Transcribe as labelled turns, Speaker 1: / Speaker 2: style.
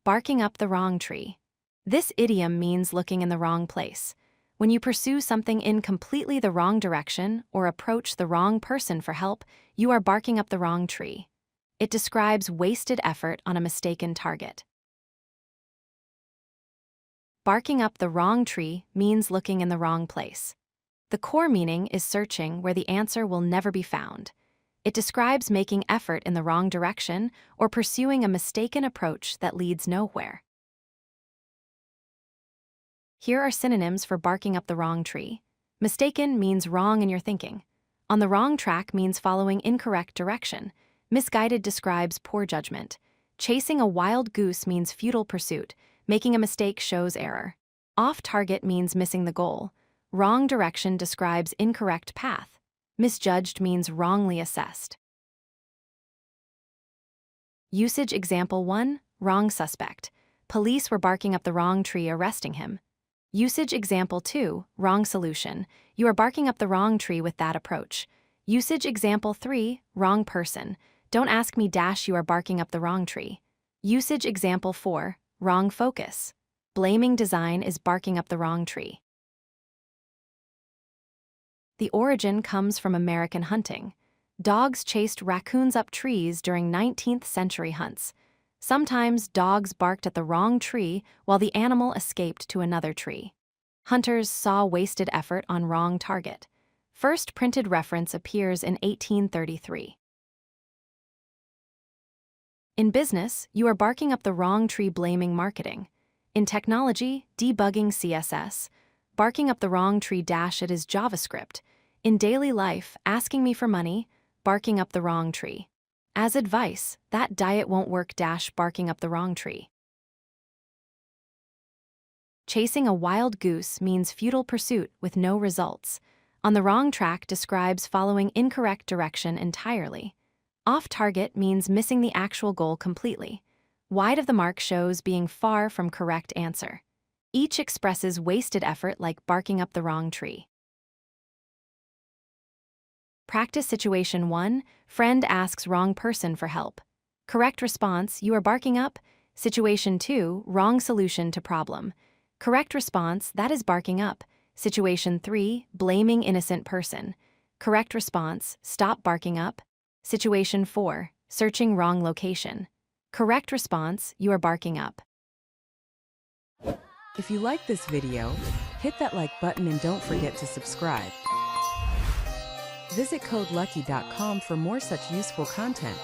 Speaker 1: Barking up the wrong tree. This idiom means looking in the wrong place. When you pursue something in completely the wrong direction or approach the wrong person for help, you are barking up the wrong tree. It describes wasted effort on a mistaken target. Barking up the wrong tree means looking in the wrong place. The core meaning is searching where the answer will never be found. It describes making effort in the wrong direction or pursuing a mistaken approach that leads nowhere. Here are synonyms for barking up the wrong tree. Mistaken means wrong in your thinking. On the wrong track means following incorrect direction. Misguided describes poor judgment. Chasing a wild goose means futile pursuit. Making a mistake shows error. Off target means missing the goal. Wrong direction describes incorrect path. Misjudged means wrongly assessed. Usage example 1, wrong suspect. Police were barking up the wrong tree arresting him. Usage example 2, wrong solution. You are barking up the wrong tree with that approach. Usage example 3, wrong person. Don't ask me dash you are barking up the wrong tree. Usage example 4, wrong focus. Blaming design is barking up the wrong tree. The origin comes from American hunting. Dogs chased raccoons up trees during 19th century hunts. Sometimes dogs barked at the wrong tree while the animal escaped to another tree. Hunters saw wasted effort on wrong target. First printed reference appears in 1833. In business, you are barking up the wrong tree blaming marketing. In technology, debugging CSS. Barking up the wrong tree dash it is JavaScript. In daily life, asking me for money, barking up the wrong tree. As advice, that diet won't work dash barking up the wrong tree. Chasing a wild goose means futile pursuit with no results. On the wrong track describes following incorrect direction entirely. Off target means missing the actual goal completely. Wide of the mark shows being far from correct answer. Each expresses wasted effort like barking up the wrong tree. Practice situation 1, friend asks wrong person for help. Correct response, you are barking up. Situation 2, wrong solution to problem. Correct response, that is barking up. Situation 3, blaming innocent person. Correct response, stop barking up. Situation 4, searching wrong location. Correct response, you are barking up.
Speaker 2: If you like this video, hit that like button and don't forget to subscribe. Visit codelucky.com for more such useful content.